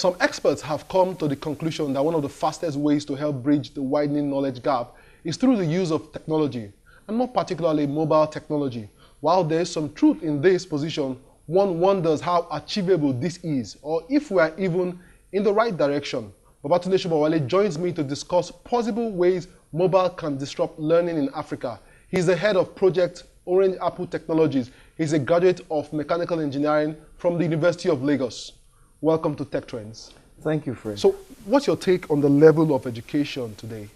Some experts have come to the conclusion that one of the fastest ways to help bridge the widening knowledge gap is through the use of technology, and more particularly mobile technology. While there is some truth in this position, one wonders how achievable this is, or if we are even in the right direction. Babatunde Shobowale joins me to discuss possible ways mobile can disrupt learning in Africa. He's the head of Project Orange Apple Technologies. He's a graduate of mechanical engineering from the University of Lagos. Welcome to Tech Trends. Thank you, Fred. So, what's your take on the level of education today?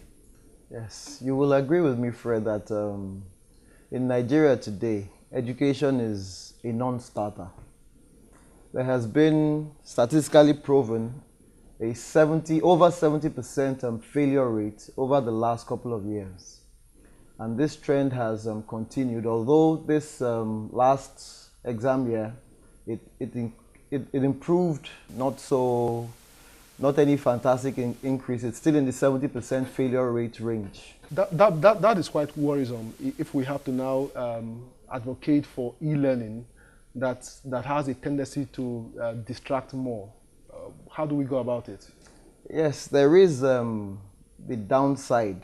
Yes, you will agree with me, Fred, that in Nigeria today, education is a non-starter. There has been statistically proven a over 70% failure rate over the last couple of years. And this trend has continued, although this last exam year, it improved, not any fantastic increase. It's still in the 70% failure rate range. That is quite worrisome if we have to now advocate for e-learning that has a tendency to distract more. How do we go about it? Yes, there is the downside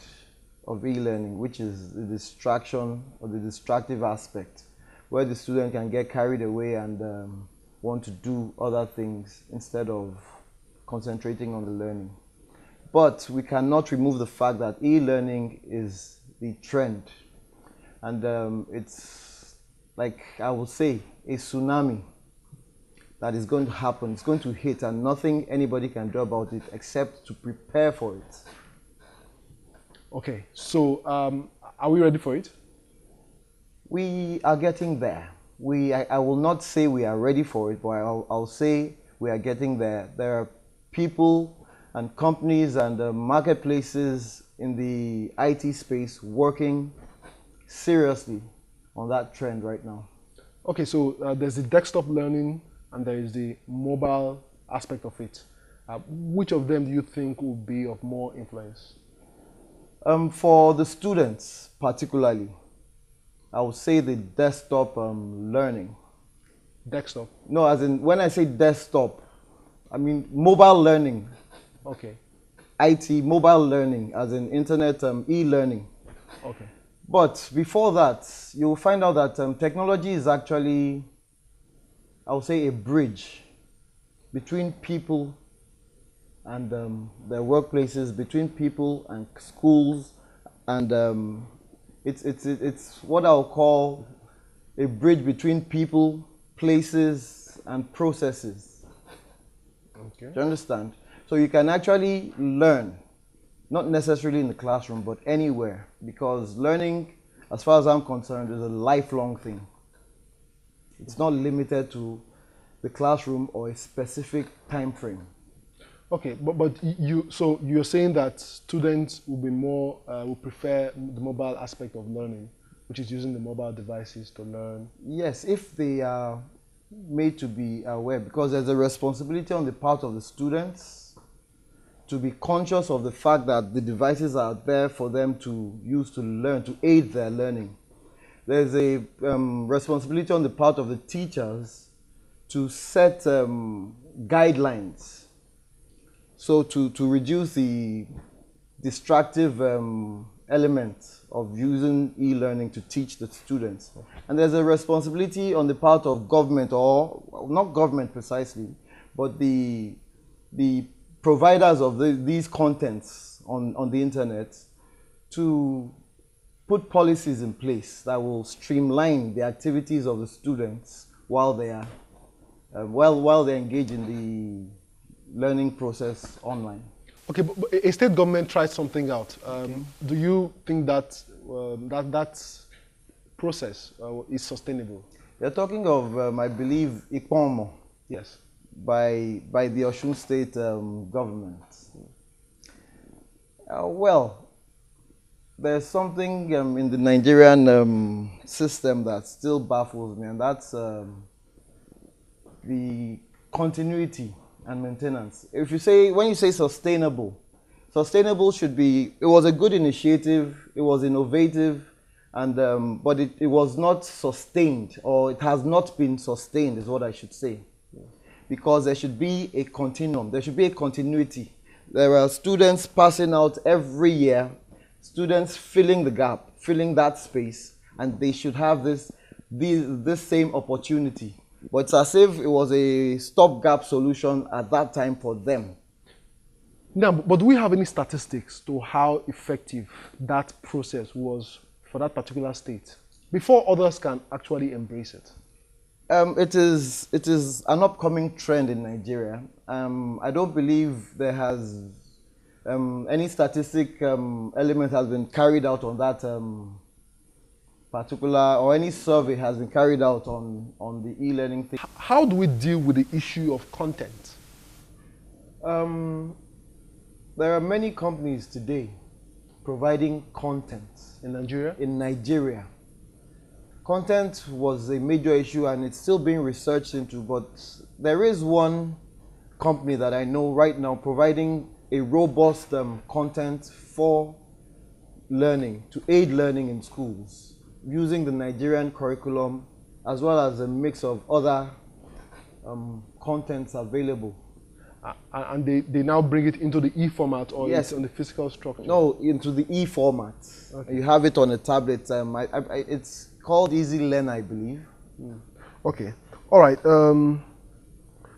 of e-learning, which is the distraction or the distractive aspect, where the student can get carried away and want to do other things instead of concentrating on the learning. But we cannot remove the fact that e-learning is the trend. And it's like, I would say, a tsunami that is going to happen. It's going to hit, and nothing anybody can do about it except to prepare for it. Okay, so are we ready for it? We are getting there. I will not say we are ready for it, but I'll say we are getting there. There are people and companies and marketplaces in the IT space working seriously on that trend right now. Okay, so there's the desktop learning and there is the mobile aspect of it. Which of them do you think will be of more influence? For the students particularly, I would say the desktop learning. Desktop? No, as in when I say desktop, I mean mobile learning. Okay. IT, mobile learning, as in internet e-learning. Okay. But before that, you will find out that technology is actually, I would say, a bridge between people and their workplaces, between people and schools, and it's what I'll call a bridge between people, places, and processes. Okay. Do you understand? So you can actually learn, not necessarily in the classroom, but anywhere, because learning, as far as I'm concerned, is a lifelong thing. It's not limited to the classroom or a specific time frame. Okay, but you're saying that students will be more will prefer the mobile aspect of learning, which is using the mobile devices to learn. Yes, if they are made to be aware, because there's a responsibility on the part of the students to be conscious of the fact that the devices are there for them to use to learn, to aid their learning. There's a responsibility on the part of the teachers to set guidelines. So to reduce the distractive element of using e-learning to teach the students. And there's a responsibility on the part of government, or not government precisely, but the providers of these contents on the internet to put policies in place that will streamline the activities of the students while they are while they engage in the learning process online. Okay, but a state government tried something out. Do you think that that process is sustainable? You're talking of, I believe, Ipomo. Yes. By the Osun State government. Well, there's something in the Nigerian system that still baffles me, and that's the continuity and maintenance. When you say sustainable should be, it was a good initiative, it was innovative, and but it was not sustained, or it has not been sustained is what I should say. because there should be a continuum. There should be a continuity. There are students passing out every year, students filling the gap, filling that space, and they should have this same opportunity. But it's as if it was a stopgap solution at that time for them. Now, but do we have any statistics to how effective that process was for that particular state before others can actually embrace it? It is an upcoming trend in Nigeria. I don't believe there has any statistic element has been carried out on that particular, or any survey has been carried out on the e-learning thing. How do we deal with the issue of content? There are many companies today providing content In Nigeria? in Nigeria. Content was a major issue and it's still being researched into, but there is one company that I know right now providing a robust content for learning, to aid learning in schools, using the Nigerian curriculum as well as a mix of other contents available. And they now bring it into the e-format, or Yes. it's on the physical structure? No, into the e-format. Okay. You have it on a tablet. It's called Easy Learn, I believe. Okay. All right.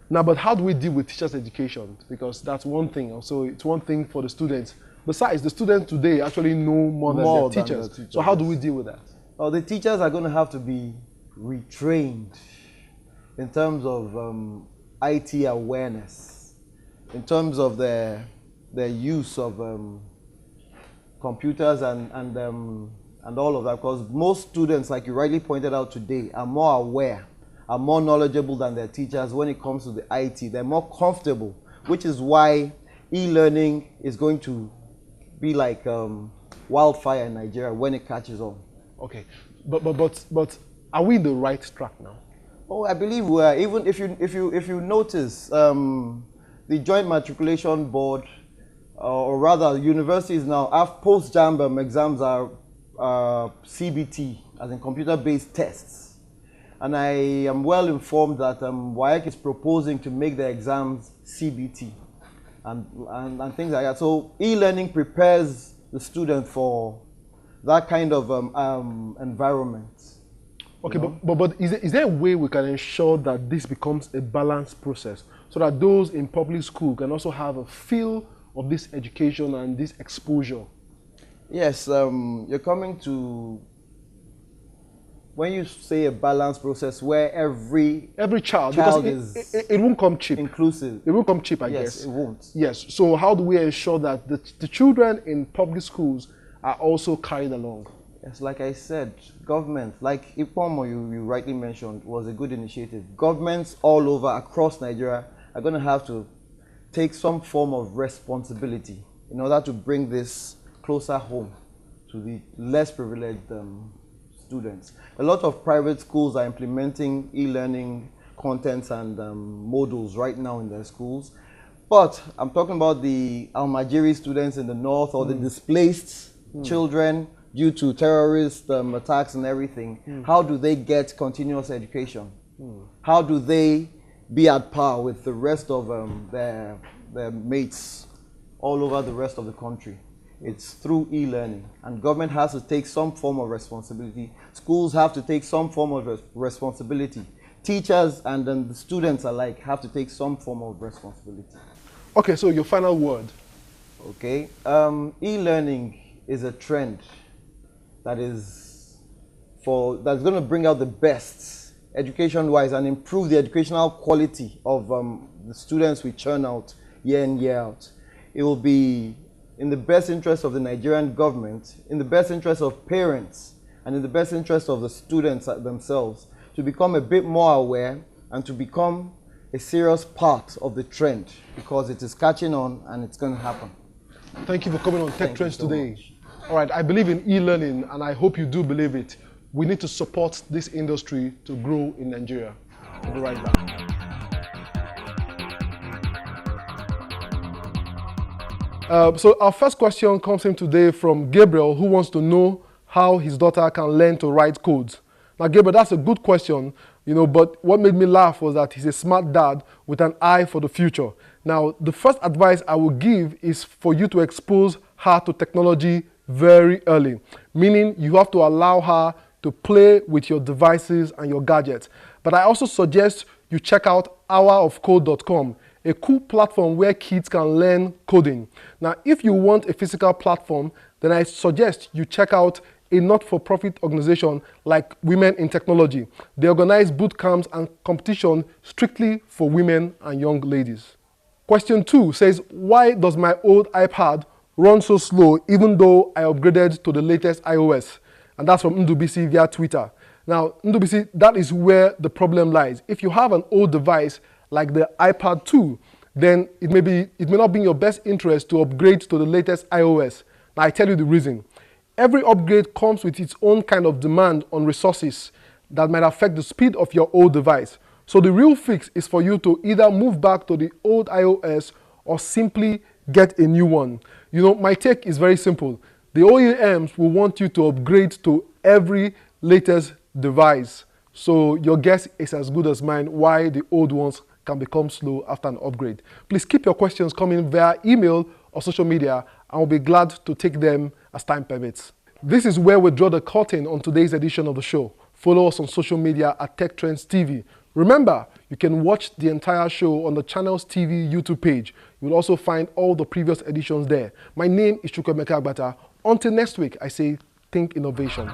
Now, but how do we deal with teachers' education? Because that's one thing. Also, it's one thing for the students. Besides, the students today actually know more than their teachers. So how do we deal with that? Well, the teachers are going to have to be retrained in terms of IT awareness, in terms of their use of computers and all of that. Because most students, like you rightly pointed out today, are more aware, are more knowledgeable than their teachers when it comes to the IT. They're more comfortable, which is why e-learning is going to be like wildfire in Nigeria when it catches on. Okay, but are we in the right track now? Oh, I believe we are. Even if you notice, the Joint Matriculation Board, or rather universities now have post-JAMB exams are CBT, as in computer-based tests. And I am well informed that WAEC is proposing to make the exams CBT and things like that. So e-learning prepares the student for that kind of environment. Okay, but is there a way we can ensure that this becomes a balanced process so that those in public school can also have a feel of this education and this exposure? Yes, you're coming to, when you say a balanced process where every child is because it won't come cheap. inclusive. It won't come cheap, I guess. Yes, it won't. Yes. So how do we ensure that the children in public schools are also carried along? Yes, like I said, government, like IPOMO you rightly mentioned, was a good initiative. Governments all over across Nigeria are going to have to take some form of responsibility in order to bring this closer home to the less privileged students. A lot of private schools are implementing e-learning contents and modules right now in their schools. But I'm talking about the Almajiri students in the north, or the displaced children due to terrorist attacks and everything. How do they get continuous education? How do they be at par with the rest of their mates all over the rest of the country? It's through e-learning, and government has to take some form of responsibility. Schools have to take some form of responsibility. Teachers and then the students alike have to take some form of responsibility. Okay, so your final word. Okay, e-learning is a trend that is that's going to bring out the best education-wise and improve the educational quality of the students we churn out year in, year out. It will be in the best interest of the Nigerian government, in the best interest of parents, and in the best interest of the students themselves to become a bit more aware and to become a serious part of the trend, because it is catching on and it's going to happen. Thank you for coming on Tech Trends today. Much. All right, I believe in e-learning, and I hope you do believe it. We need to support this industry to grow in Nigeria. We'll be right back. So our first question comes in today from Gabriel, who wants to know how his daughter can learn to write codes. Now, Gabriel, that's a good question, But what made me laugh was that he's a smart dad with an eye for the future. Now, the first advice I will give is for you to expose her to technology very early, meaning you have to allow her to play with your devices and your gadgets. But I also suggest you check out hourofcode.com, a cool platform where kids can learn coding. Now, if you want a physical platform, then I suggest you check out a not-for-profit organization like Women in Technology. They organize boot camps and competition strictly for women and young ladies. Question 2 says, why does my old iPad run so slow even though I upgraded to the latest iOS? And that's from Ndubisi via Twitter. Now, Ndubisi, that is where the problem lies. If you have an old device like the iPad 2, then it may not be in your best interest to upgrade to the latest iOS. Now, I tell you the reason. Every upgrade comes with its own kind of demand on resources that might affect the speed of your old device. So the real fix is for you to either move back to the old iOS or simply get a new one. My take is very simple. The OEMs will want you to upgrade to every latest device. So your guess is as good as mine why the old ones can become slow after an upgrade. Please keep your questions coming via email or social media, and we'll be glad to take them as time permits. This is where we draw the curtain on today's edition of the show. Follow us on social media at Tech Trends TV. Remember, you can watch the entire show on the Channels TV YouTube page. You will also find all the previous editions there. My name is Chukwemeka Agbata. Until next week, I say think innovation.